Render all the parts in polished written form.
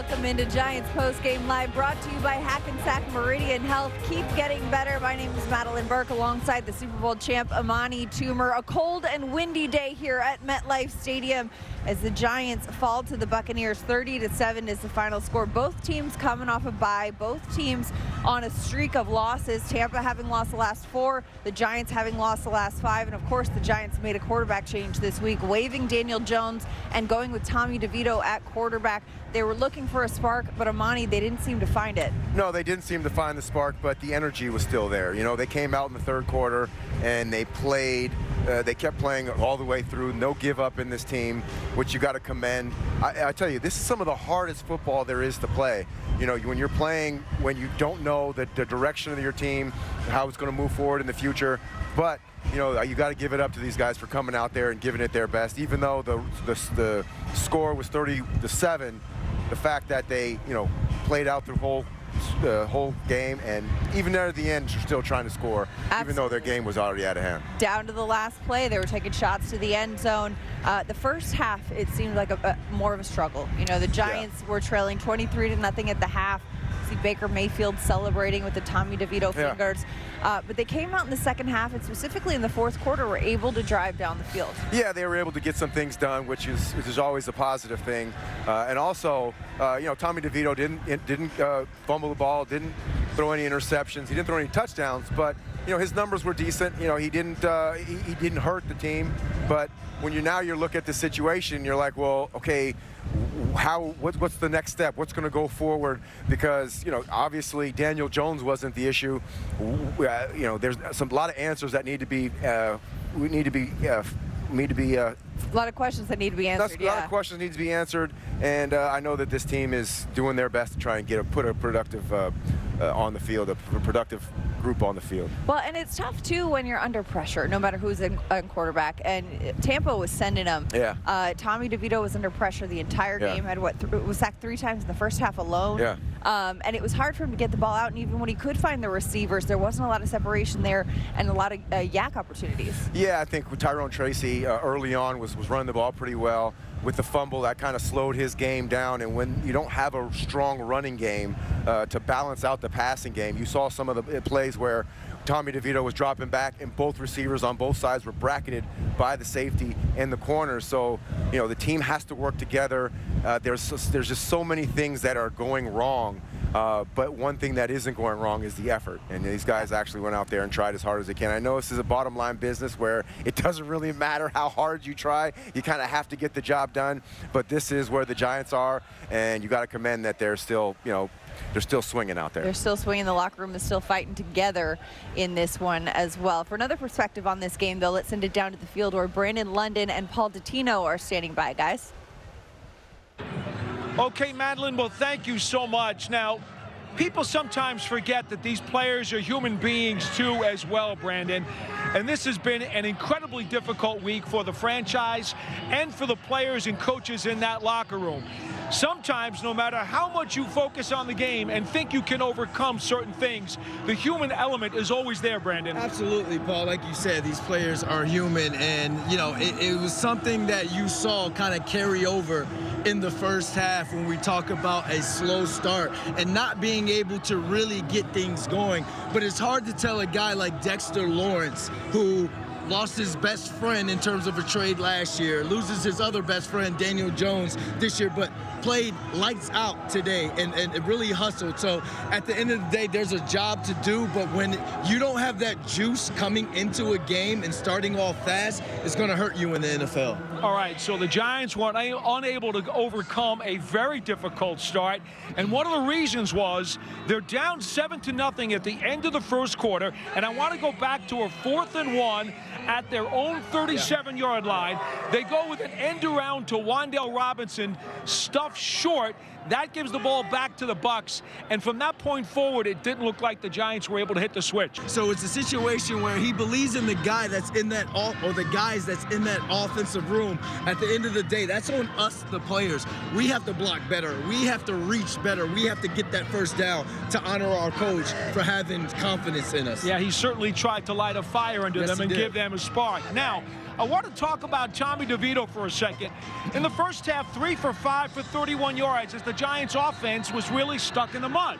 Welcome into Giants Postgame Live, brought to you by Hackensack Meridian Health. Keep getting better. My name is Madeline Burke, alongside the Super Bowl champ Amani Toomer. A cold and windy day here at MetLife Stadium as the Giants fall to the Buccaneers. 30-7 is the final score. Both teams coming off a bye. Both teams on a streak of losses. Tampa having lost the last 4, the Giants having lost the last 5, and of course the Giants made a quarterback change this week, waiving Daniel Jones and going with Tommy DeVito at quarterback. They were looking for a spark, but Amani, they didn't seem to find it. No, they didn't seem to find the spark, but the energy was still there. You know, they came out in the third quarter and they played. They kept playing all the way through. No give up in this team, which you got to commend. I tell you, this is some of the hardest football there is to play. You know, when you're playing, when you don't know the direction of your team, how it's going to move forward in the future. But you know, you got to give it up to these guys for coming out there and giving it their best. Even though the score was 30-7, the fact that they, you know, played out the whole game, and even there at the end, they're still trying to score. Absolutely. Even though their game was already out of hand. Down to the last play, they were taking shots to the end zone. The first half, it seemed like more of a struggle. You know, the Giants were trailing 23-0 at the half. See Baker Mayfield celebrating with the Tommy DeVito fingers. But they came out in the second half, and specifically in the fourth quarter, were able to drive down the field. Yeah, they were able to get some things done, which is always a positive thing. And also, you know, Tommy DeVito didn't fumble the ball, didn't throw any interceptions, he didn't throw any touchdowns, but you know, his numbers were decent. You know, he didn't hurt the team. But when you're looking at the situation, you're like, well, okay, what's the next step? What's going to go forward? Because, you know, obviously Daniel Jones wasn't the issue. You know, there's a lot of answers that need to be a lot of questions that need to be answered. A lot of questions need to be answered, and I know that this team is doing their best to try and put a productive on the field, a productive group on the field. Well, and it's tough too when you're under pressure, no matter who's in quarterback. And Tampa was sending them. Yeah. Tommy DeVito was under pressure the entire game. Had was sacked 3 times in the first half alone. Yeah. And it was hard for him to get the ball out. And even when he could find the receivers, there wasn't a lot of separation there and a lot of yak opportunities. Yeah, I think with Tyrone Tracy early on was running the ball pretty well. With the fumble, that kind of slowed his game down, and when you don't have a strong running game to balance out the passing game, you saw some of the plays where Tommy DeVito was dropping back and both receivers on both sides were bracketed by the safety and the corners. So, you know, the team has to work together. There's just so many things that are going wrong. But one thing that isn't going wrong is the effort. And these guys actually went out there and tried as hard as they can. I know this is a bottom line business where it doesn't really matter how hard you try. You kind of have to get the job done. But this is where the Giants are, and you got to commend that they're still, you know, they're still swinging out there. They're still swinging. The locker room is still fighting together in this one as well. For another perspective on this game, though, let's send it down to the field where Brandon London and Paul Dottino are standing by, guys. Okay, Madeline, well, thank you so much. Now, people sometimes forget that these players are human beings too as well, Brandon. And this has been an incredibly difficult week for the franchise and for the players and coaches in that locker room. Sometimes, no matter how much you focus on the game and think you can overcome certain things, the human element is always there, Brandon. Absolutely, Paul. Like you said, these players are human, and, you know, it was something that you saw kind of carry over in the first half when we talk about a slow start and not being able to really get things going. But it's hard to tell a guy like Dexter Lawrence, who lost his best friend in terms of a trade last year, loses his other best friend, Daniel Jones, this year, but played lights out today and really hustled. So at the end of the day, there's a job to do, but when you don't have that juice coming into a game and starting off fast, it's going to hurt you in the NFL. All right, so the Giants were unable to overcome a very difficult start, and one of the reasons was they're down 7-0 at the end of the first quarter, and I want to go back to a 4th and 1 at their own 37-yard line. They go with an end around to Wan'Dale Robinson, stuffed short. That gives the ball back to the Bucs, and from that point forward, it didn't look like the Giants were able to hit the switch. So it's a situation where he believes in the guy that's in that or the guys that's in that offensive room. At the end of the day, that's on us, the players. We have to block better. We have to reach better. We have to get that first down to honor our coach for having confidence in us. Yeah, he certainly tried to light a fire under them and give them a spark. Now, I want to talk about Tommy DeVito for a second. In the first half, 3 for 5 for 31 yards as the Giants offense was really stuck in the mud.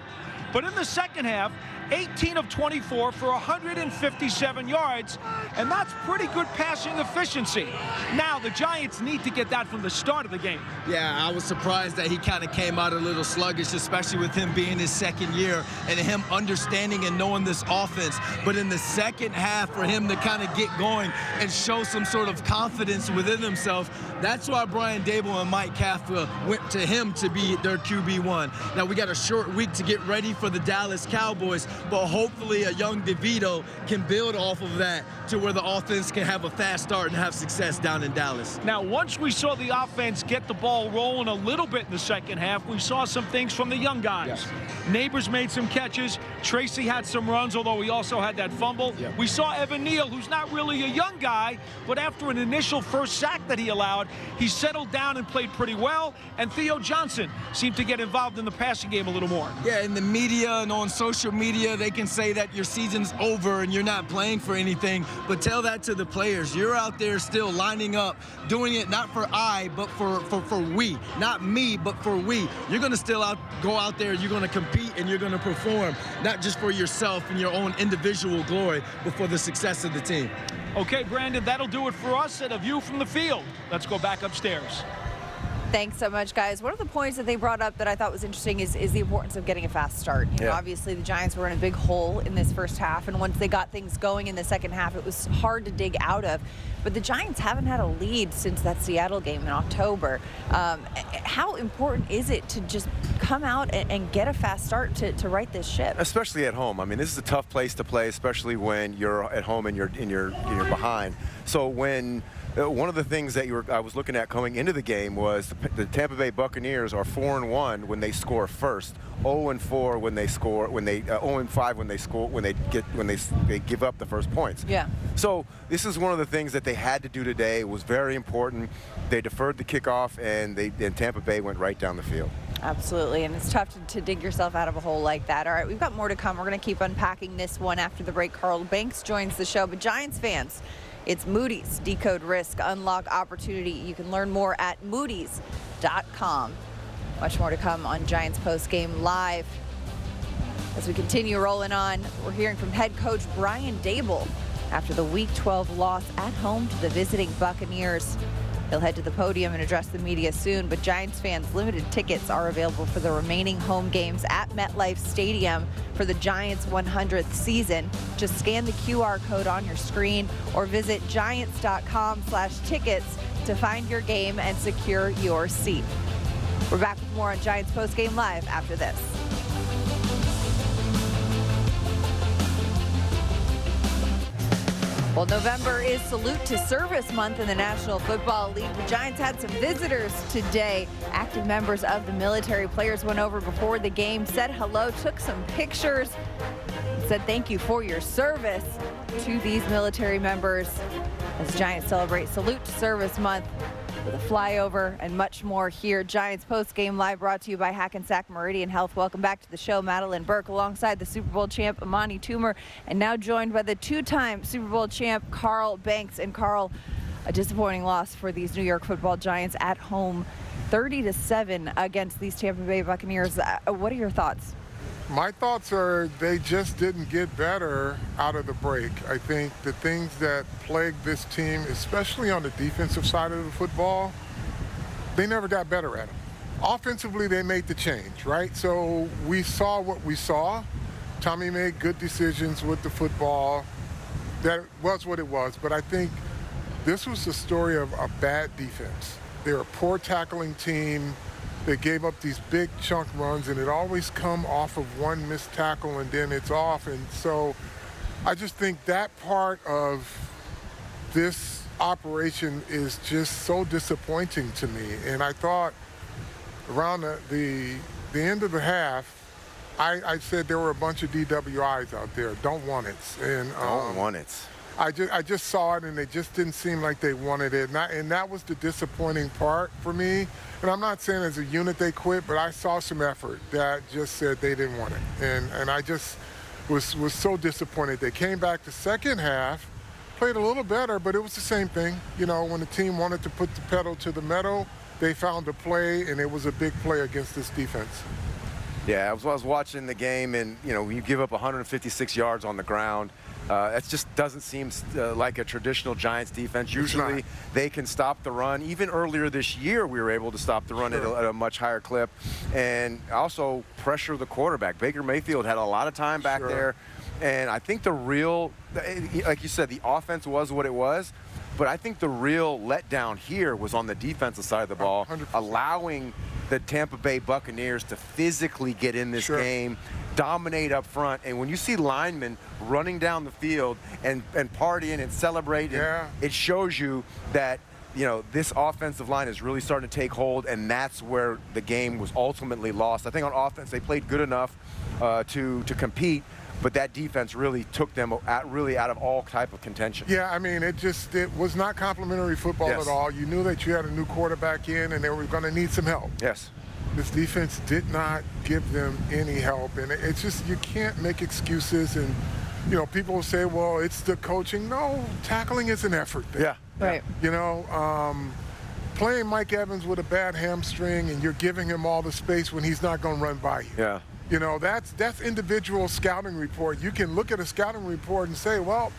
But in the second half, 18 of 24 for 157 yards, and that's pretty good passing efficiency. Now, the Giants need to get that from the start of the game. Yeah, I was surprised that he kind of came out a little sluggish, especially with him being his second year and him understanding and knowing this offense. But in the second half, for him to kind of get going and show some sort of confidence within himself, that's why Brian Dable and Mike Kafka went to him to be their QB1. Now, we got a short week to get ready for the Dallas Cowboys, but hopefully a young DeVito can build off of that to where the offense can have a fast start and have success down in Dallas. Now, once we saw the offense get the ball rolling a little bit in the second half, we saw some things from the young guys. Yes. Neighbors made some catches. Tracy had some runs, although he also had that fumble. Yep. We saw Evan Neal, who's not really a young guy, but after an initial first sack that he allowed, he settled down and played pretty well. And Theo Johnson seemed to get involved in the passing game a little more. Yeah, in the media and on social media, they can say that your season's over and you're not playing for anything, but tell that to the players. You're out there still lining up, doing it not for I, but for we. Not me, but for we. You're going to still go out there, you're going to compete, and you're going to perform, not just for yourself and your own individual glory, but for the success of the team. Okay, Brandon, that'll do it for us at A View from the Field. Let's go back upstairs. Thanks so much, guys. One of the points that they brought up that I thought was interesting is the importance of getting a fast start. You know, obviously the Giants were in a big hole in this first half, and once they got things going in the second half, it was hard to dig out of. But the Giants haven't had a lead since that Seattle game in October. How important is it to just come out and get a fast start to right this ship? Especially at home. I mean, this is a tough place to play, especially when you're at home and you're behind. So when one of the things that I was looking at coming into the game was the Tampa Bay Buccaneers are 4-1 when they score first, 0-4 when they score, 0-5 when they give up the first points. Yeah. So this is one of the things that they had to do today. It was very important. They deferred the kickoff, and Tampa Bay went right down the field. Absolutely, and it's tough to dig yourself out of a hole like that. All right, we've got more to come. We're going to keep unpacking this one after the break. Carl Banks joins the show, but Giants fans, it's Moody's. Decode risk, unlock opportunity. You can learn more at moodys.com. Much more to come on Giants Postgame Live. As we continue rolling on, we're hearing from head coach Brian Dable after the Week 12 loss at home to the visiting Buccaneers. He'll head to the podium and address the media soon, but Giants fans, limited tickets are available for the remaining home games at MetLife Stadium for the Giants' 100th season. Just scan the QR code on your screen or visit giants.com/tickets to find your game and secure your seat. We're back with more on Giants Postgame Live after this. Well, November is Salute to Service Month in the National Football League. The Giants had some visitors today. Active members of the military. Players went over before the game, said hello, took some pictures, said thank you for your service to these military members as Giants celebrate Salute to Service Month with a flyover and much more here. Giants Postgame Live brought to you by Hackensack Meridian Health. Welcome back to the show. Madeline Burke alongside the Super Bowl champ Amani Toomer, and now joined by the two-time Super Bowl champ Carl Banks. And Carl, a disappointing loss for these New York Football Giants at home, 30-7 against these Tampa Bay Buccaneers. What are your thoughts? My thoughts are they just didn't get better out of the break. I think the things that plagued this team, especially on the defensive side of the football, they never got better at them. Offensively, they made the change, right? So we saw what we saw. Tommy made good decisions with the football. That was what it was. But I think this was the story of a bad defense. They're a poor tackling team. They gave up these big chunk runs, and it always come off of one missed tackle, and then it's off. And so I just think that part of this operation is just so disappointing to me. And I thought around the end of the half, I said there were a bunch of DWIs out there, don't want it. And Don't want it. I just saw it, and they just didn't seem like they wanted it. And that was the disappointing part for me. And I'm not saying as a unit they quit, but I saw some effort that just said they didn't want it. And I just was so disappointed. They came back the second half, played a little better, but it was the same thing. You know, when the team wanted to put the pedal to the metal, they found a play, and it was a big play against this defense. Yeah, I was watching the game, and when you give up 156 yards on the ground, it just doesn't seem like a traditional Giants defense. Usually they can stop the run. Even earlier this year, we were able to stop the run at a much higher clip, and also pressure the quarterback. Baker Mayfield had a lot of time back there, and I think the real, like you said, the offense was what it was. But I think the real letdown here was on the defensive side of the ball, 100%. allowing the Tampa Bay Buccaneers to physically get in this game, dominate up front. And when you see linemen running down the field and partying and celebrating, it shows you that this offensive line is really starting to take hold, and that's where the game was ultimately lost. I think on offense they played good enough to compete, but that defense really took them out of all type of contention. Yeah, I mean, it was not complimentary football at all. You knew that you had a new quarterback in, and they were going to need some help. Yes. This defense did not give them any help, and it's just, you can't make excuses. And people will say, well, it's the coaching. No, tackling is an effort there. Right. Playing Mike Evans with a bad hamstring, and you're giving him all the space when he's not going to run by you. That's individual scouting report. You can look at a scouting report and say, well,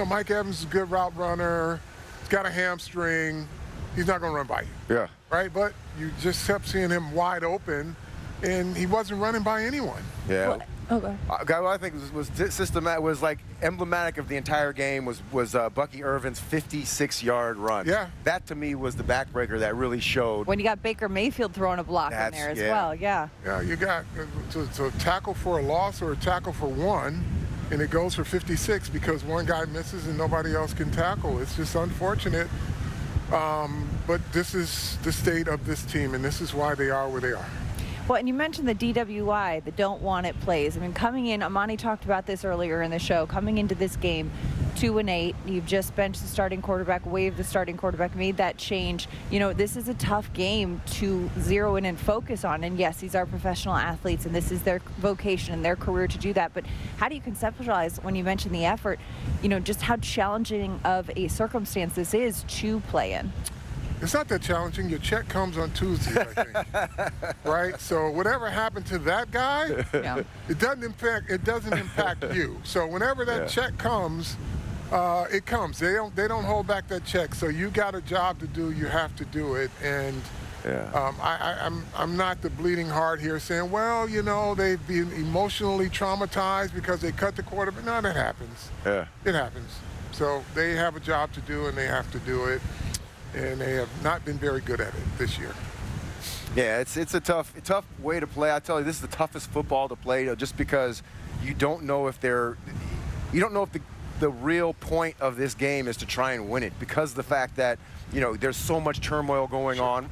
Mike Evans is a good route runner. He's got a hamstring. He's not going to run by you. Right? But you just kept seeing him wide open, and he wasn't running by anyone. What I think was systematic, was like emblematic of the entire game was Bucky Irvin's 56-yard run. That to me was the backbreaker that really showed. When you got Baker Mayfield throwing a block in there as well. Yeah, you got to tackle for a loss or a tackle for one, and it goes for 56 because one guy misses and nobody else can tackle. It's just unfortunate. But this is the state of this team, and this is why they are where they are. Well, and you mentioned the DWI, the don't want it plays. I mean, coming in, Amani talked about this earlier in the show, coming into this game 2-8, you've just benched the starting quarterback, waived the starting quarterback, made that change. This is a tough game to zero in and focus on. And yes, these are professional athletes, and this is their vocation and their career to do that. But how do you conceptualize, when you mention the effort, just how challenging of a circumstance this is to play in? It's not that challenging. Your check comes on Tuesdays, I think. Right? So whatever happened to that guy, it doesn't impact you. So whenever that check comes, it comes. They don't hold back that check. So you got a job to do. You have to do it. And I'm not the bleeding heart here saying, well, they've been emotionally traumatized because they cut the quarterback. No, that happens. It happens. So they have a job to do, and they have to do it. And they have not been very good at it this year. Yeah, it's a tough way to play. I tell you, this is the toughest football to play, just because you don't know if the real point of this game is to try and win it, because of the fact that there's so much turmoil going on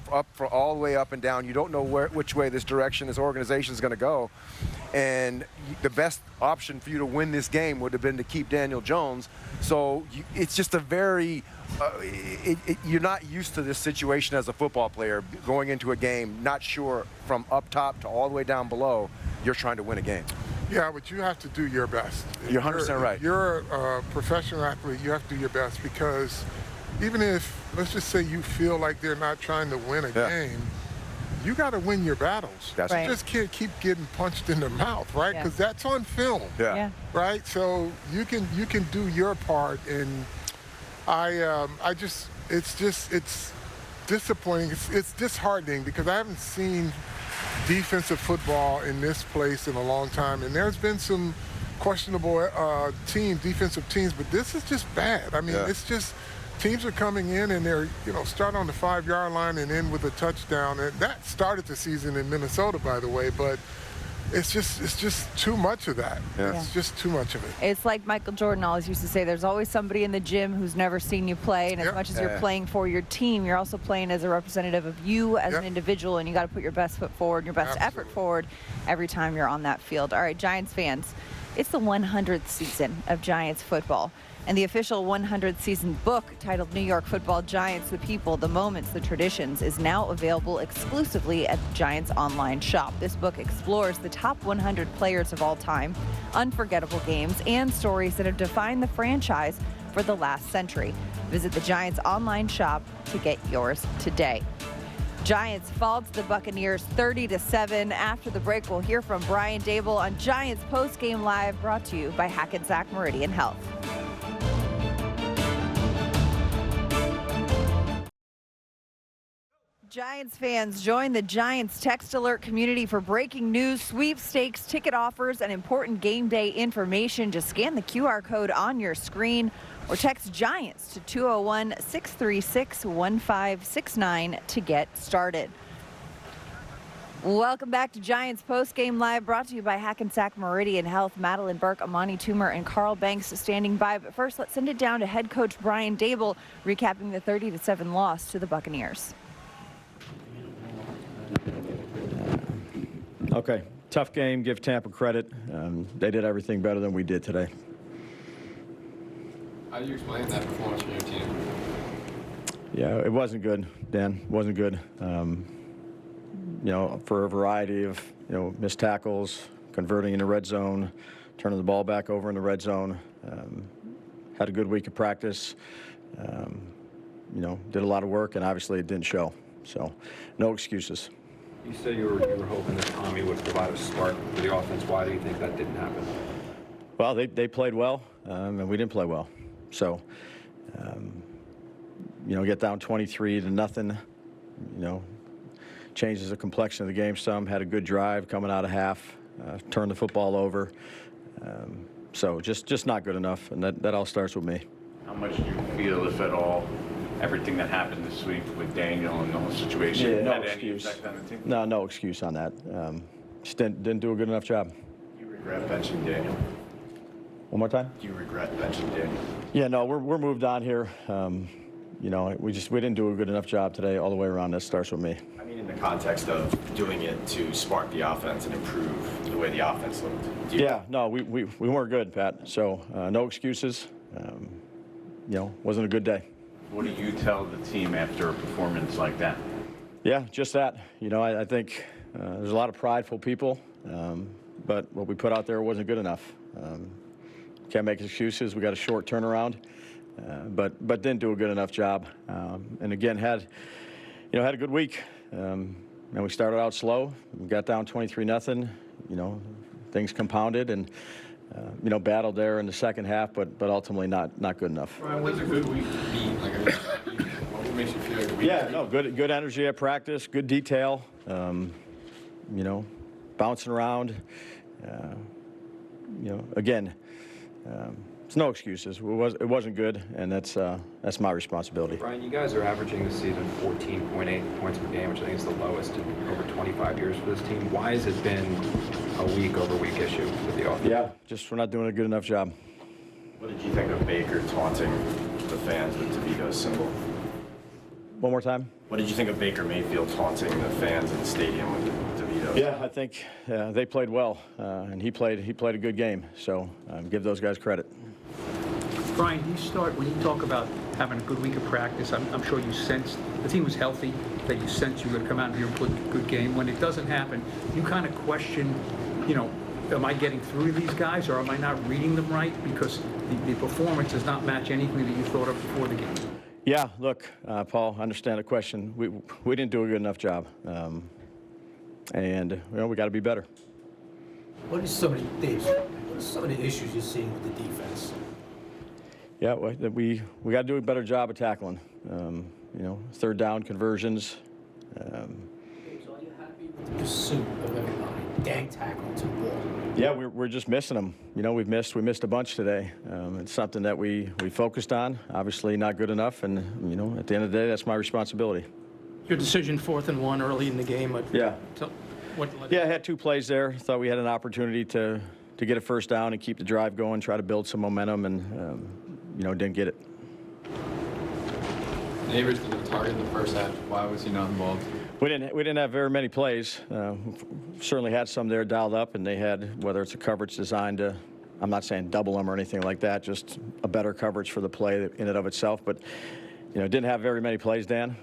all the way up and down. You don't know which way this organization is going to go, and the best option for you to win this game would have been to keep Daniel Jones. So it's just a very you're not used to this situation as a football player, going into a game not sure from up top to all the way down below. You're trying to win a game. Yeah, but you have to do your best. You're 100% right. If you're a professional athlete, you have to do your best, because even if, let's just say, you feel like they're not trying to win a game, you got to win your battles. That's You just can't keep getting punched in the mouth, right? Because that's on film. Right? So you can do your part, and it's disappointing. It's disheartening, because I haven't seen defensive football in this place in a long time, and there's been some questionable defensive teams, but this is just bad. I mean, it's just teams are coming in and they're start on the 5-yard line and end with a touchdown, and that started the season in Minnesota, by the way, but it's just too much of that. It's just too much of it. It's like Michael Jordan always used to say, there's always somebody in the gym who's never seen you play, and as much as you're playing for your team, you're also playing as a representative of you as an individual, and you got to put your best foot forward and your best effort forward every time you're on that field. All right, Giants fans, it's the 100th season of Giants football. And the official 100th season book, titled New York Football Giants, The People, The Moments, The Traditions, is now available exclusively at the Giants online shop. This book explores the top 100 players of all time, unforgettable games, and stories that have defined the franchise for the last century. Visit the Giants online shop to get yours today. Giants fall to the Buccaneers 30-7. After the break, we'll hear from Brian Dable on Giants Postgame Live, brought to you by Hackensack Meridian Health. Giants fans, join the Giants text alert community for breaking news, sweepstakes, ticket offers, and important game day information. Just scan the QR code on your screen or text Giants to 201-636-1569 to get started. Welcome back to Giants Postgame Live, brought to you by Hackensack Meridian Health. Madeline Burke, Amani Toomer, and Carl Banks standing by. But first, let's send it down to head coach Brian Dable, recapping the 30-7 loss to the Buccaneers. Okay, tough game. Give Tampa credit. They did everything better than we did today. How do you explain that performance from your team? Yeah, it wasn't good, Dan. It wasn't good. You know, for a variety of, missed tackles, converting in the red zone, turning the ball back over in the red zone. Had a good week of practice. Did a lot of work, and obviously it didn't show. So, no excuses. You said you were hoping that Tommy would provide a spark for the offense. Why do you think that didn't happen? Well, they played well, and we didn't play well. So, get down 23-0, changes the complexion of the game some. Had a good drive coming out of half, turned the football over. So just not good enough, and that all starts with me. How much do you feel, if at all, everything that happened this week with Daniel and the whole situation had any effect on the team? No excuse on that. Just didn't do a good enough job. Do you regret benching Daniel? One more time? Do you regret benching Daniel? Yeah, no, we're moved on here. We didn't do a good enough job today all the way around. That starts with me. I mean, in the context of doing it to spark the offense and improve the way the offense looked. Yeah, no, we weren't good, Pat. So no excuses. Wasn't a good day. What do you tell the team after a performance like that? Yeah, just that. I think there's a lot of prideful people, but what we put out there wasn't good enough. Can't make excuses. We got a short turnaround, but didn't do a good enough job. And again, had a good week. And we started out slow. We got down 23-0. Things compounded and battled there in the second half, but ultimately not good enough. Brian, what's a good week to be? What makes you feel like a week? Yeah, no, good energy at practice, good detail. Bouncing around. Again, it's no excuses. It wasn't good, and that's my responsibility. Brian, you guys are averaging this season 14.8 points per game, which I think is the lowest in over 25 years for this team. Why has it been a week-over-week issue with the offense? Yeah, just we're not doing a good enough job. What did you think of Baker taunting the fans with DeVito's symbol? One more time? What did you think of Baker Mayfield taunting the fans in the stadium with DeVito's? Yeah, I think they played well, and he played a good game. So give those guys credit. Brian, do you start, when you talk about having a good week of practice, I'm sure you sensed the team was healthy, that you sensed you were going to come out here and play a good game. When it doesn't happen, you kind of question, am I getting through to these guys, or am I not reading them right? Because the performance does not match anything that you thought of before the game. Yeah, look, Paul, I understand the question. We didn't do a good enough job, and we got to be better. What are some of the issues you're seeing with the defense? Yeah, we got to do a better job of tackling. Third down conversions. So are you happy with the pursuit of everybody, gang tackling to the ball? Yeah, we're just missing them. We missed a bunch today. It's something that we focused on. Obviously, not good enough, and at the end of the day, that's my responsibility. Your decision, 4th and 1 early in the game. Yeah. Yeah, I had 2 plays there. Thought we had an opportunity to get a first down and keep the drive going, try to build some momentum, and didn't get it. Neighbors did a target in the first half. Why was he not involved? We didn't have very many plays. Certainly had some there dialed up, and they had, whether it's a coverage designed to, I'm not saying double them or anything like that, just a better coverage for the play in and of itself. But didn't have very many plays, Dan.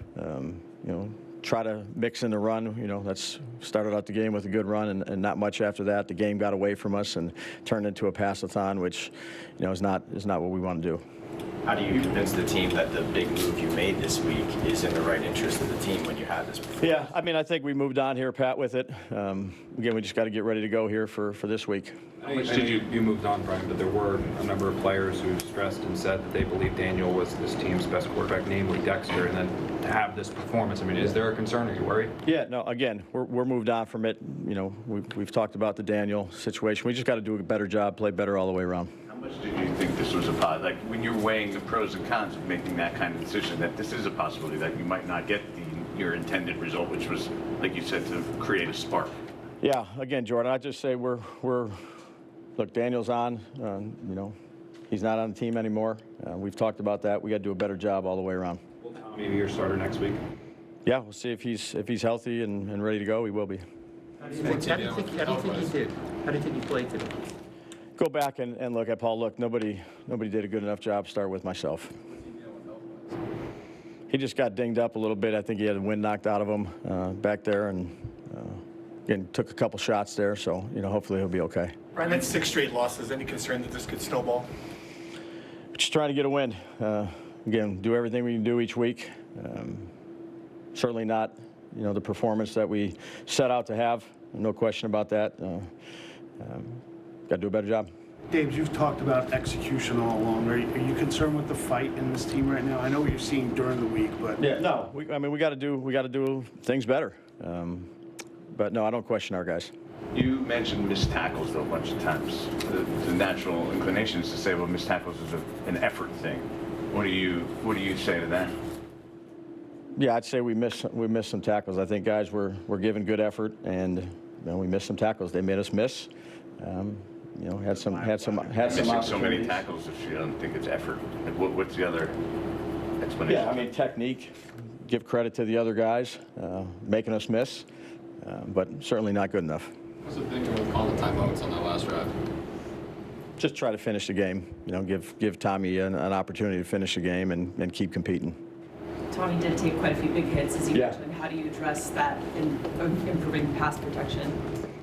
Try to mix in the run. That's started out the game with a good run, and not much after that. The game got away from us and turned into a pass-a-thon, which is not what we want to do. How do you convince the team that the big move you made this week is in the right interest of the team when you have this performance? Yeah, I mean, I think we moved on here, Pat, with it. Again, we just got to get ready to go here for this week. How much did you moved on, Brian, but there were a number of players who stressed and said that they believe Daniel was this team's best quarterback, namely Dexter, and then to have this performance, I mean, is there a concern? Are you worried? Yeah, no, again, we're moved on from it. You know, we've talked about the Daniel situation. We just got to do a better job, play better all the way around. How much did you think this was a positive? Like when you're weighing the pros and cons of making that kind of decision, that this is a possibility that you might not get your intended result, which was, like you said, to create a spark. Yeah, again, Jordan, I just say look, Daniel's on. You know, he's not on the team anymore. We've talked about that. We got to do a better job all the way around. Will Tommy be your starter next week? Yeah, we'll see if he's healthy and ready to go. He will be. How do you think he did? How do you think he played today? Go back and look at Paul. Look, nobody did a good enough job. Start with myself. He just got dinged up a little bit. I think he had the wind knocked out of him back there, and again took a couple shots there. So you know, hopefully he'll be okay. Brian, that's 6 straight losses. Any concern that this could snowball? Just trying to get a win. Again, do everything we can do each week. Certainly not, you know, the performance that we set out to have. No question about that. Got to do a better job. Dave, you've talked about execution all along. Are you concerned with the fight in this team right now? I know what you're seeing during the week, but yeah, no. I mean, we got to do things better. But no, I don't question our guys. You mentioned missed tackles though a bunch of times. The natural inclination is to say, well, missed tackles is an effort thing. What do you say to that? Yeah, I'd say we missed some tackles. I think guys were given good effort, and you know, we missed some tackles. They made us miss. You know, had some missing so many tackles if you don't think it's effort. Like, what's the other explanation? Yeah, I mean technique. Give credit to the other guys making us miss, but certainly not good enough. What's the thinking with calling timeouts on that last drive? Just try to finish the game. You know, give Tommy an opportunity to finish the game and keep competing. Tommy did take quite a few big hits, as you Yeah. mentioned. How do you address that in improving pass protection?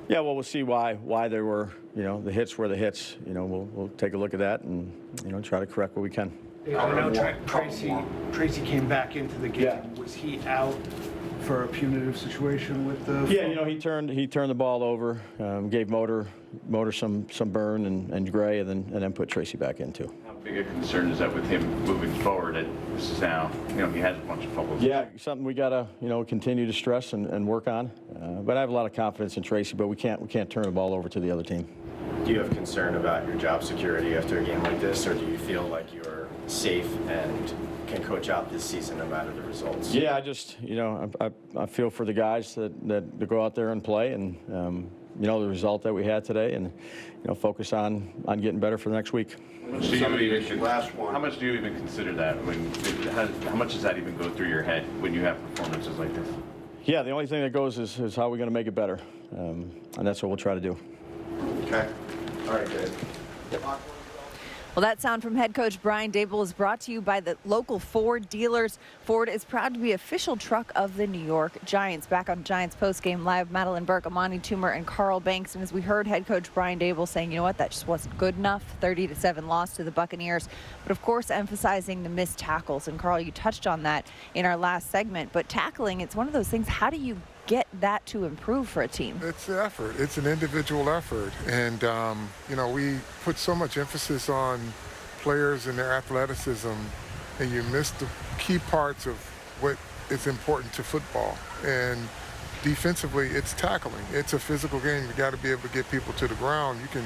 Yeah, well, we'll see why there were, you know, the hits were the hits. You know, we'll take a look at that and, you know, try to correct what we can. I know Tracy came back into the game. Yeah. Was he out for a punitive situation with the? Yeah, you know, he turned the ball over, gave Motor some burn and Gray, and then put Tracy back in too. How big a concern is that with him moving forward? That this is now, you know, he has a bunch of fumbles. Yeah, something we gotta, you know, continue to stress and work on. But I have a lot of confidence in Tracy, but we can't turn the ball over to the other team. Do you have concern about your job security after a game like this, or do you feel like you're safe and can coach out this season no matter the results? Yeah, I just, you know, I feel for the guys that go out there and play, and you know, the result that we had today, and you know, focus on getting better for the next week. How much do you even consider that? How much does that even go through your head when you have performances like this? Yeah, the only thing that goes is how we're going to make it better, and that's what we'll try to do. Okay. All right, good. Well, that sound from head coach Brian Daboll is brought to you by the local Ford dealers. Ford is proud to be official truck of the New York Giants. Back on Giants postgame live, Madeline Burke, Amani Toomer, and Carl Banks. And as we heard head coach Brian Daboll saying, you know what, that just wasn't good enough. 30-7 loss to the Buccaneers. But of course, emphasizing the missed tackles. And Carl, you touched on that in our last segment. But tackling, it's one of those things. How do you get that to improve for a team? It's an effort. It's an individual effort. And, you know, we put so much emphasis on players and their athleticism, and you miss the key parts of what is important to football. And defensively, it's tackling. It's a physical game. You got to be able to get people to the ground. You can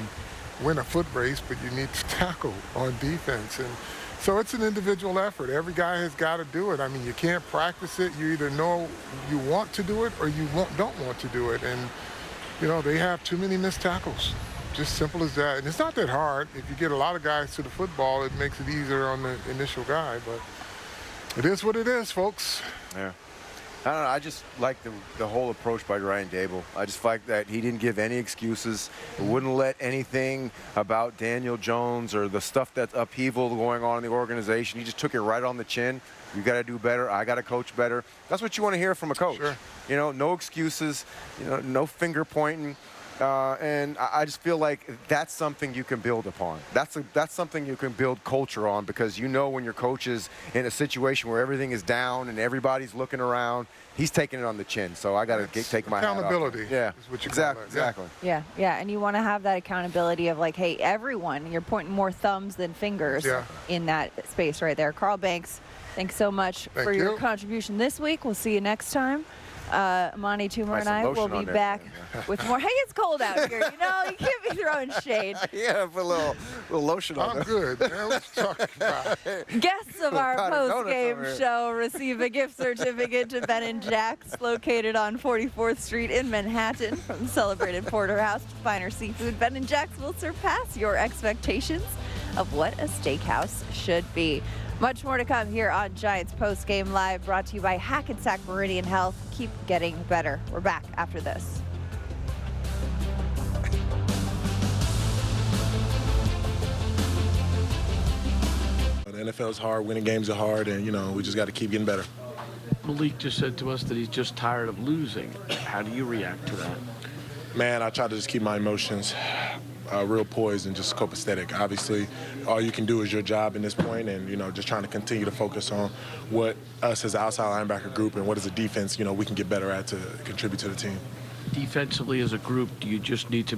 win a foot race, but you need to tackle on defense. And so it's an individual effort. Every guy has got to do it. I mean, you can't practice it. You either know you want to do it or you don't want to do it. And, you know, they have too many missed tackles. Just simple as that. And it's not that hard. If you get a lot of guys to the football, it makes it easier on the initial guy. But it is what it is, folks. Yeah. I don't know. I just like the whole approach by Ryan Daboll. I just like that he didn't give any excuses. Wouldn't let anything about Daniel Jones or the stuff that's upheaval going on in the organization. He just took it right on the chin. You got to do better. I got to coach better. That's what you want to hear from a coach. Sure. You know, no excuses. You know, no finger pointing. And I just feel like that's something you can build upon. That's something you can build culture on, because you know when your coach is in a situation where everything is down and everybody's looking around, he's taking it on the chin. So I got to take my accountability. Yeah, is what you exactly. Yeah, and you want to have that accountability of like, hey, everyone, you're pointing more thumbs than fingers in that space right there. Carl Banks, thanks so much for your contribution this week. We'll see you next time. Amani Toomer and I will be back with more. Hey, it's cold out here. You know, you can't be throwing shade. Yeah, put a little lotion on. I'm good. Man, what you talking about? Guests of our post-game show receive a gift certificate to Ben & Jack's, located on 44th Street in Manhattan. From the celebrated porterhouse to finer seafood, Ben & Jack's will surpass your expectations of what a steakhouse should be. Much more to come here on Giants Postgame Live, brought to you by Hackensack Meridian Health. Keep getting better. We're back after this. The NFL is hard, winning games are hard, and, you know, we just got to keep getting better. Malik just said to us that he's just tired of losing. How do you react to that? Man, I try to just keep my emotions real poised and just copacetic. Obviously, all you can do is your job in this point, and, you know, just trying to continue to focus on what us as an outside linebacker group and what as a defense, you know, we can get better at to contribute to the team. Defensively as a group, do you just need to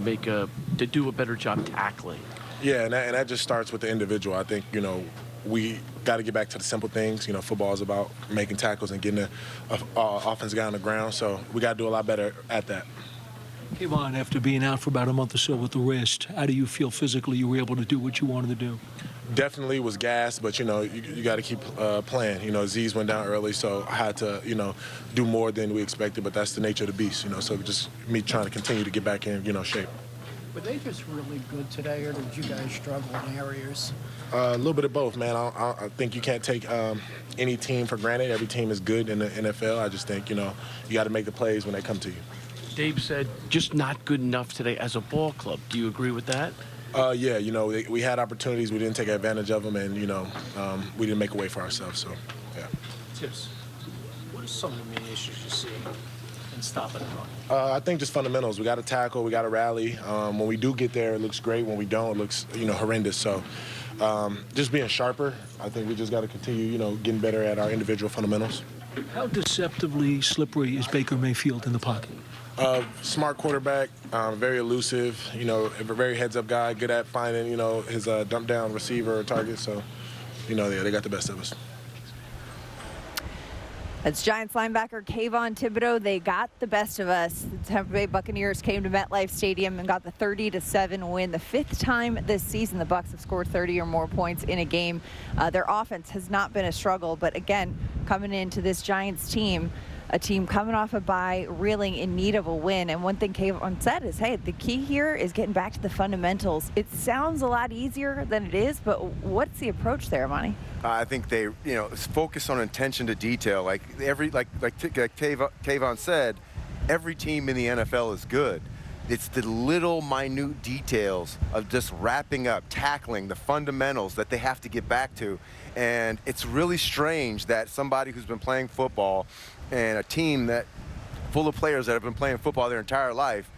do a better job tackling? Yeah, and that just starts with the individual. I think, you know, we got to get back to the simple things. You know, football is about making tackles and getting the offensive guy on the ground, so we got to do a lot better at that. Kayvon, after being out for about a month or so with the wrist, how do you feel physically you were able to do what you wanted to do? Definitely was gassed, but, you know, you got to keep playing. You know, Z's went down early, so I had to, you know, do more than we expected, but that's the nature of the beast, you know, so just me trying to continue to get back in, you know, shape. Were they just really good today, or did you guys struggle in areas? A little bit of both, man. I think you can't take any team for granted. Every team is good in the NFL. I just think, you know, you got to make the plays when they come to you. Dave said just not good enough today as a ball club. Do you agree with that? Yeah, you know, we had opportunities. We didn't take advantage of them, and, you know, we didn't make a way for ourselves. So, yeah. Tips, what are some of the main issues you see in stopping the run? I think just fundamentals. We got to tackle. We got to rally. When we do get there, it looks great. When we don't, it looks, you know, horrendous. So just being sharper. I think we just got to continue, you know, getting better at our individual fundamentals. How deceptively slippery is Baker Mayfield in the pocket? Smart quarterback, very elusive, you know, a very heads-up guy, good at finding, you know, his dump-down receiver target. So, you know, they got the best of us. That's Giants linebacker Kayvon Thibodeaux. They got the best of us. The Tampa Bay Buccaneers came to MetLife Stadium and got the 30-7 win. The 5th time this season the Bucs have scored 30 or more points in a game. Their offense has not been a struggle, but again, coming into this Giants team, a team coming off a bye, reeling in need of a win. And one thing Kayvon said is, hey, the key here is getting back to the fundamentals. It sounds a lot easier than it is, but what's the approach there, Monty? I think they, you know, focus on attention to detail. Like Kayvon said, every team in the NFL is good. It's the little minute details of just wrapping up, tackling, the fundamentals that they have to get back to. And it's really strange that somebody who's been playing football and a team that full of players that have been playing football their entire life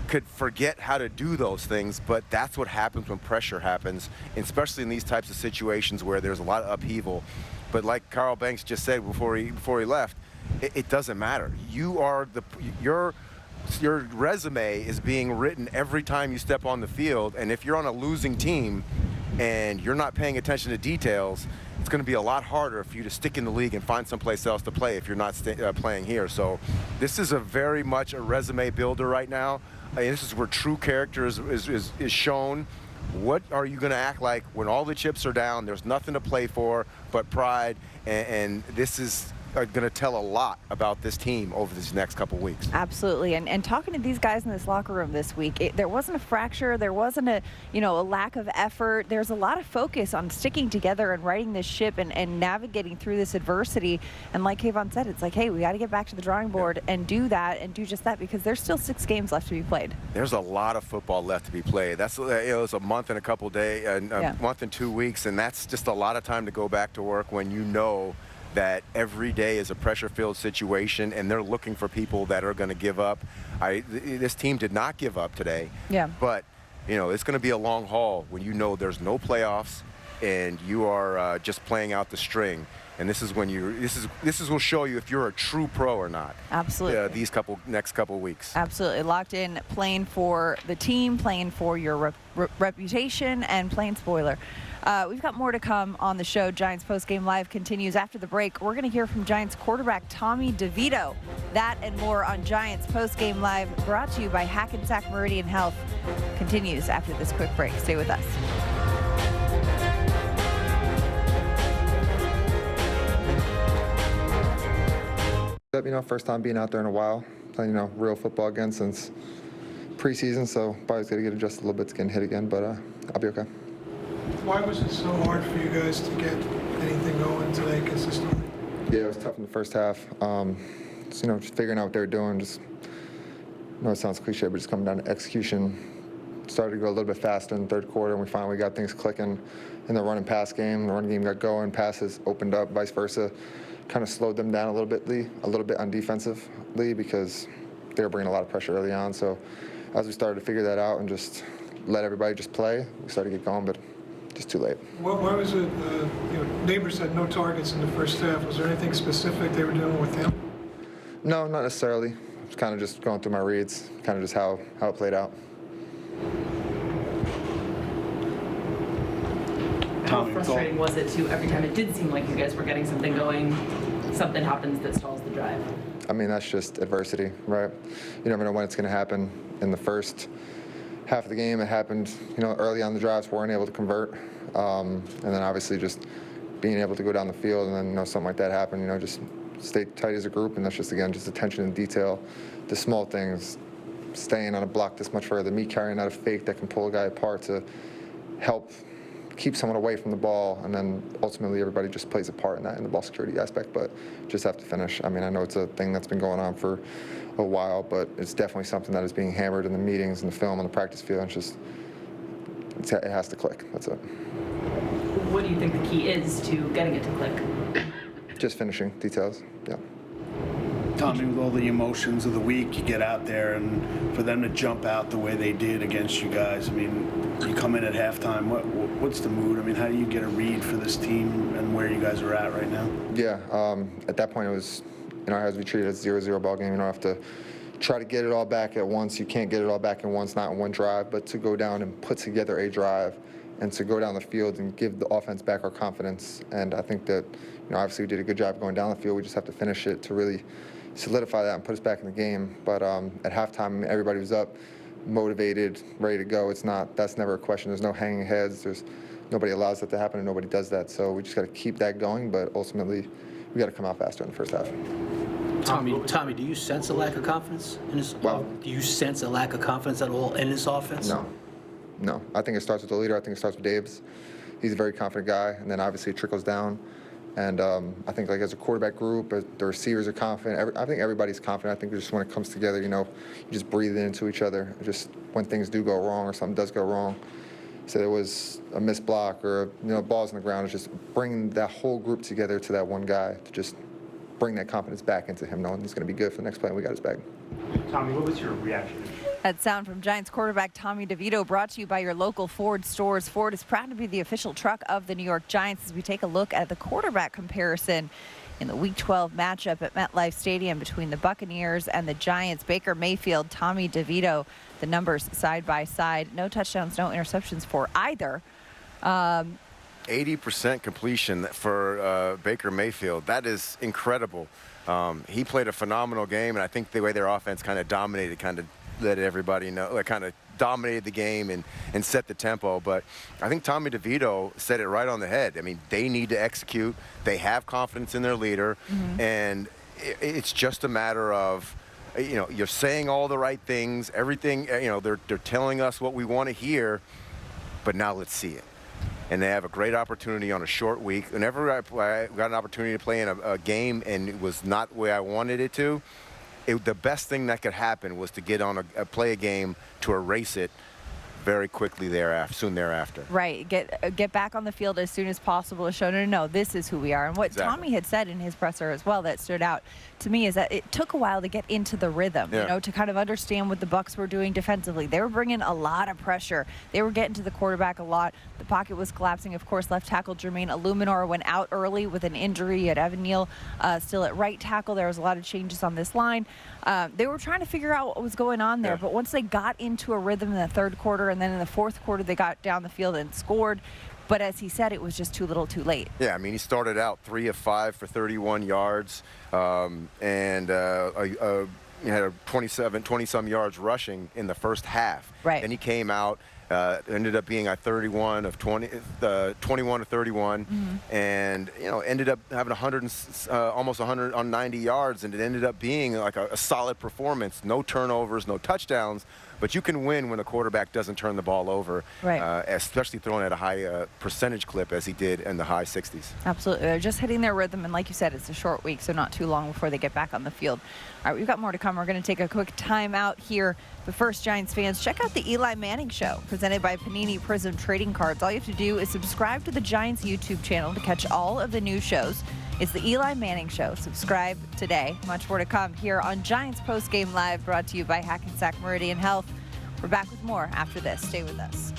could forget how to do those things, but that's what happens when pressure happens, especially in these types of situations where there's a lot of upheaval. But like Carl Banks just said before he left, it doesn't matter. Your resume is being written every time you step on the field, and if you're on a losing team and you're not paying attention to details, it's going to be a lot harder for you to stick in the league and find someplace else to play if you're not playing here. So this is very much a resume builder right now. This is where true character is shown. What are you going to act like when all the chips are down? There's nothing to play for but pride, and this is going to tell a lot about this team over these next couple weeks. Absolutely, and talking to these guys in this locker room this week, there wasn't a fracture, there wasn't a lack of effort. There's a lot of focus on sticking together and righting this ship and navigating through this adversity. And like Kayvon said, it's like, hey, we got to get back to the drawing board and do that and do just that, because there's still 6 games left to be played. There's a lot of football left to be played. That's it's a month and a couple days, month and 2 weeks, and that's just a lot of time to go back to work when you know that every day is a pressure-filled situation, and they're looking for people that are going to give up. This team did not give up today. Yeah. But, you know, it's going to be a long haul when you know there's no playoffs and you are just playing out the string. And this is when this will show you if you're a true pro or not. Absolutely. These next couple weeks. Absolutely. Locked in, playing for the team, playing for your reputation, and playing spoiler. We've got more to come on the show. Giants Postgame Live continues after the break. We're going to hear from Giants quarterback Tommy DeVito. That and more on Giants Postgame Live, brought to you by Hackensack Meridian Health, continues after this quick break. Stay with us. You know, first time being out there in a while, playing, you know, real football again since preseason, so body's got to get adjusted a little bit to getting hit again, but I'll be okay. Why was it so hard for you guys to get anything going today consistently? Yeah, it was tough in the first half. Just, you know, just figuring out what they were doing. Just, I know it sounds cliche, but just coming down to execution. Started to go a little bit faster in the third quarter, and we finally got things clicking in the run and pass game. The run game got going, passes opened up, vice versa. Kind of slowed them down a little bit on defensively, because they were bringing a lot of pressure early on. So as we started to figure that out and just let everybody just play, we started to get going, but just too late. Why was it, Neighbors had no targets in the first half. Was there anything specific they were doing with him? No, not necessarily. It's kind of just going through my reads, kind of just how it played out. How frustrating was it to every time it did seem like you guys were getting something going, something happens that stalls the drive? I mean, that's just adversity, right? You never know when it's going to happen. In the first half of the game, it happened, you know, early on the drives, weren't able to convert. And then obviously just being able to go down the field and then, you know, something like that happened, you know, just stay tight as a group. And that's just, again, just attention to detail, the small things, staying on a block this much further, me carrying out a fake that can pull a guy apart to help keep someone away from the ball, and then ultimately everybody just plays a part in that, in the ball security aspect, but just have to finish. I mean, I know it's a thing that's been going on for a while, but it's definitely something that is being hammered in the meetings and the film and the practice field. It's just, it has to click. That's it. What do you think the key is to getting it to click? Just finishing details, yeah. Tommy, with all the emotions of the week, you get out there, and for them to jump out the way they did against you guys, I mean, you come in at halftime, what's the mood? I mean, how do you get a read for this team and where you guys are at right now? Yeah, at that point it was, you know, as we treated it as a 0-0 ball game, you don't have to try to get it all back at once. You can't get it all back at once, not in one drive, but to go down and put together a drive and to go down the field and give the offense back our confidence. And I think that, you know, obviously we did a good job going down the field. We just have to finish it to really solidify that and put us back in the game. But at halftime, everybody was up, motivated, ready to go. That's never a question. There's no hanging heads. Nobody allows that to happen, and nobody does that. So we just got to keep that going. But ultimately, we got to come out faster in the first half. Tommy, do you sense a lack of confidence in this? Well, do you sense a lack of confidence at all in this offense? No. I think it starts with the leader. I think it starts with Davis. He's a very confident guy, and then obviously it trickles down. And I think, like, as a quarterback group, the receivers are confident. I think everybody's confident. I think just when it comes together, you know, you just breathe into each other. Just when things do go wrong or something does go wrong, so there was a missed block or, you know, balls on the ground, it's just bringing that whole group together to that one guy to just bring that confidence back into him, knowing he's going to be good for the next play and we got his back. Tommy, what was your reaction? That sound from Giants quarterback Tommy DeVito, brought to you by your local Ford stores. Ford is proud to be the official truck of the New York Giants as we take a look at the quarterback comparison in the Week 12 matchup at MetLife Stadium between the Buccaneers and the Giants. Baker Mayfield, Tommy DeVito, the numbers side by side. No touchdowns, no interceptions for either. 80% completion for Baker Mayfield. That is incredible. He played a phenomenal game, and I think the way their offense kind of dominated, kind of let everybody know, like kind of dominated the game and set the tempo. But I think Tommy DeVito said it right on the head. I mean, they need to execute. They have confidence in their leader, and it's just a matter of, you know, you're saying all the right things, everything, you know, they're telling us what we want to hear, but now let's see it. And they have a great opportunity on a short week. Whenever I got an opportunity to play in a game and it was not the way I wanted it to, the best thing that could happen was to get on play a game to erase it very quickly soon thereafter. Right. Get back on the field as soon as possible to show, no, this is who we are. And what Tommy had said in his presser as well that stood out to me is that it took a while to get into the rhythm, to kind of understand what the Bucs were doing defensively. They were bringing a lot of pressure. They were getting to the quarterback a lot. The pocket was collapsing. Of course, left tackle Jermaine Illuminor went out early with an injury. At Evan Neal still at right tackle. There was a lot of changes on this line. They were trying to figure out what was going on there, but once they got into a rhythm in the third quarter and then in the fourth quarter, they got down the field and scored. But as he said, it was just too little too late. Yeah, I mean, he started out 3 of 5 for 31 yards and he had a 20-some yards rushing in the first half. Right. Then he came out, ended up being 21 of 31, and ended up having almost 190 yards, and it ended up being like a solid performance. No turnovers, no touchdowns, but you can win when a quarterback doesn't turn the ball over, especially throwing at a high percentage clip as he did in the high 60s. Absolutely. They're just hitting their rhythm, and like you said, it's a short week, so not too long before they get back on the field. All right, we've got more to come. We're going to take a quick time out here. But first, Giants fans, check out the Eli Manning Show, presented by Panini Prism Trading Cards. All you have to do is subscribe to the Giants YouTube channel to catch all of the new shows. It's the Eli Manning Show. Subscribe today. Much more to come here on Giants Postgame Live, brought to you by Hackensack Meridian Health. We're back with more after this. Stay with us.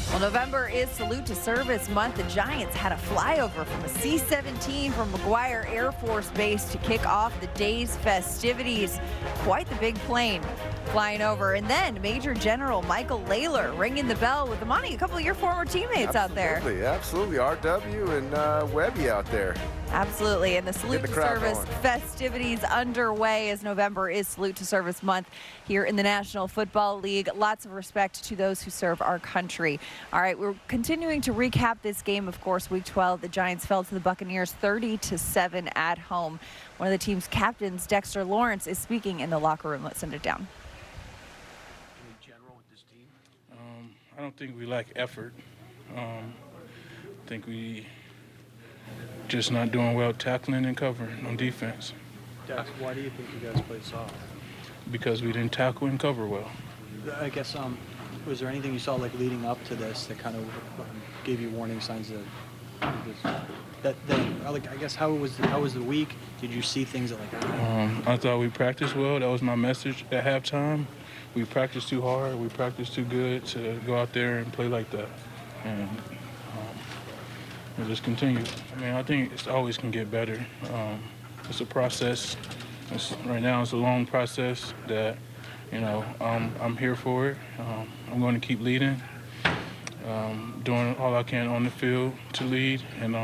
Well, November is Salute to Service Month. The Giants had a flyover from a C-17 from McGuire Air Force Base to kick off the day's festivities. Quite the big plane flying over. And then Major General Michael Layler ringing the bell with Amani, a couple of your former teammates out there. Absolutely. RW and Webby out there. Absolutely. And the Salute to Service festivities underway as November is Salute to Service Month here in the National Football League. Lots of respect to those who serve our country. All right, we're continuing to recap this game. Of course, Week 12, the Giants fell to the Buccaneers 30-7 at home. One of the team's captains, Dexter Lawrence, is speaking in the locker room. Let's send it down. I don't think we lack effort. I think we just not doing well tackling and covering on defense. Dex, why do you think you guys played soft? Because we didn't tackle and cover well. I guess, was there anything you saw like leading up to this that kind of gave you warning signs that I guess how was the week? Did you see things that I thought we practiced well. That was my message at halftime. We practiced too hard. We practiced too good to go out there and play like that. And we'll just continue. I mean, I think it always can get better. It's a process. Right now it's a long process that, I'm here for it. I'm going to keep leading, doing all I can on the field to lead, and,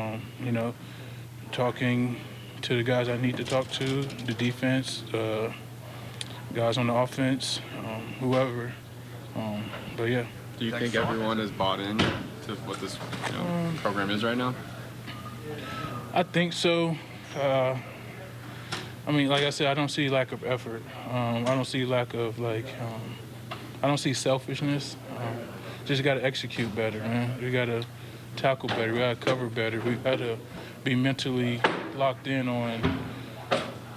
talking to the guys I need to talk to, the defense, guys on the offense, whoever. But, yeah. Do you think everyone is bought in to what this program is right now? I think so. I mean, like I said, I don't see lack of effort. I don't see lack of, I don't see selfishness. Just got to execute better, man. We got to tackle better. We got to cover better. We got to be mentally locked in on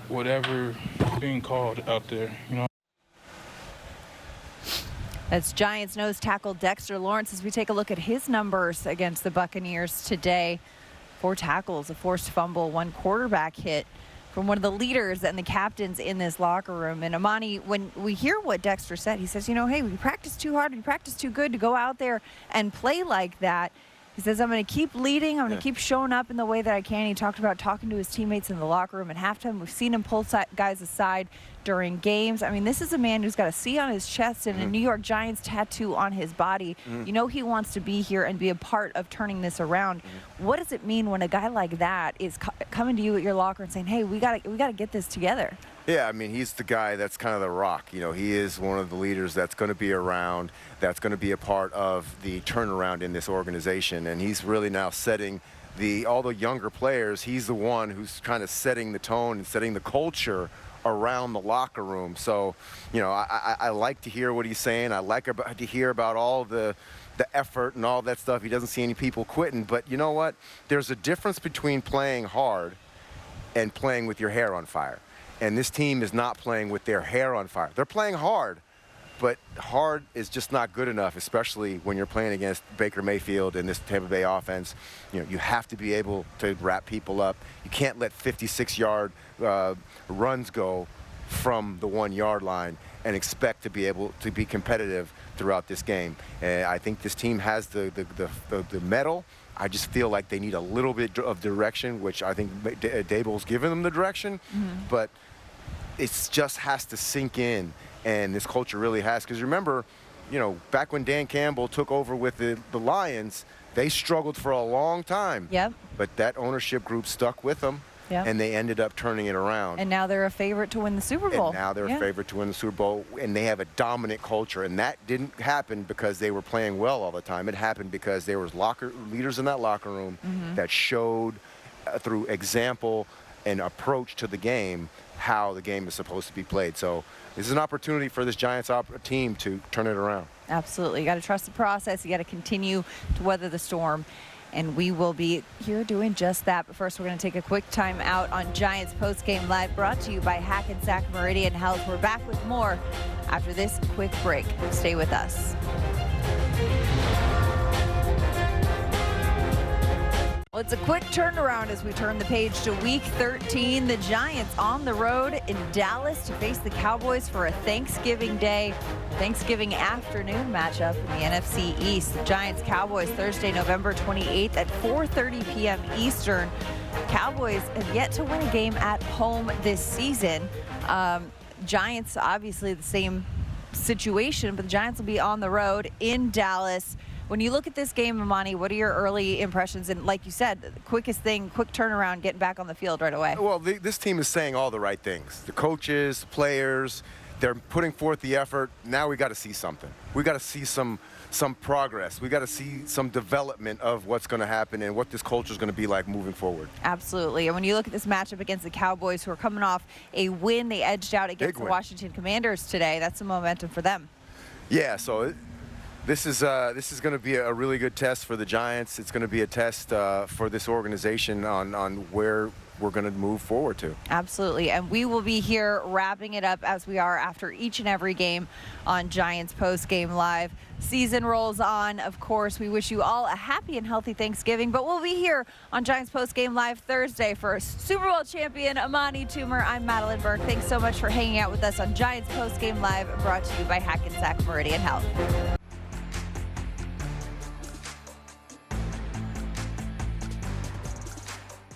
whatever being called out there, That's Giants nose tackle Dexter Lawrence as we take a look at his numbers against the Buccaneers today. 4 tackles, a forced fumble, 1 quarterback hit from one of the leaders and the captains in this locker room. And Amani, when we hear what Dexter said, he says, hey, we practiced too hard, we practiced too good to go out there and play like that. He says, I'm going to keep leading. I'm going to keep showing up in the way that I can. He talked about talking to his teammates in the locker room at halftime. We've seen him pull guys aside during games. I mean, this is a man who's got a C on his chest and a New York Giants tattoo on his body. He wants to be here and be a part of turning this around. What does it mean when a guy like that is coming to you at your locker and saying, hey, we got to get this together? Yeah, I mean, he's the guy that's kind of the rock. He is one of the leaders that's going to be around, that's going to be a part of the turnaround in this organization. And he's really now setting all the younger players. He's the one who's kind of setting the tone and setting the culture around the locker room. So, I like to hear what he's saying. I like to hear about all the effort and all that stuff. He doesn't see any people quitting. But you know what? There's a difference between playing hard and playing with your hair on fire. And this team is not playing with their hair on fire. They're playing hard, but hard is just not good enough, especially when you're playing against Baker Mayfield and this Tampa Bay offense. You know, you have to be able to wrap people up. You can't let 56-yard runs go from the 1-yard line and expect to be able to be competitive throughout this game. And I think this team has the mettle. I just feel like they need a little bit of direction, which I think Daboll's given them the direction, but it just has to sink in, and this culture really has. Because remember, you know, back when Dan Campbell took over with the Lions, they struggled for a long time. Yep. But that ownership group stuck with them, and they ended up turning it around. And now they're a favorite to win the Super Bowl. And now they're a favorite to win the Super Bowl, and they have a dominant culture. And that didn't happen because they were playing well all the time. It happened because there was leaders in that locker room that showed through example and approach to the game how the game is supposed to be played. So this is an opportunity for this Giants team to turn it around. Absolutely. You got to trust the process. You got to continue to weather the storm. And we will be here doing just that. But first, we're going to take a quick time out on Giants Postgame Live, brought to you by Hackensack Meridian Health. We're back with more after this quick break. Stay with us. Well, it's a quick turnaround as we turn the page to Week 13. The Giants on the road in Dallas to face the Cowboys for a Thanksgiving afternoon matchup in the NFC East. The Giants-Cowboys Thursday, November 28th at 4:30 p.m. Eastern. Cowboys have yet to win a game at home this season. Giants, obviously the same situation, but the Giants will be on the road in Dallas. When you look at this game, Amani, what are your early impressions? And like you said, the quickest thing, quick turnaround, getting back on the field right away. Well, this team is saying all the right things. The coaches, players, they're putting forth the effort. Now we got to see something. We got to see some progress. We got to see some development of what's going to happen and what this culture is going to be like moving forward. Absolutely. And when you look at this matchup against the Cowboys, who are coming off a win, they edged out against the Washington Commanders today. That's some momentum for them. Yeah, so this is going to be a really good test for the Giants. It's going to be a test for this organization on where we're going to move forward to. Absolutely. And we will be here wrapping it up as we are after each and every game on Giants Postgame Live. Season rolls on, of course. We wish you all a happy and healthy Thanksgiving, but we'll be here on Giants Postgame Live Thursday for Super Bowl champion Amani Toomer. I'm Madeline Burke. Thanks so much for hanging out with us on Giants Postgame Live, brought to you by Hackensack Meridian Health.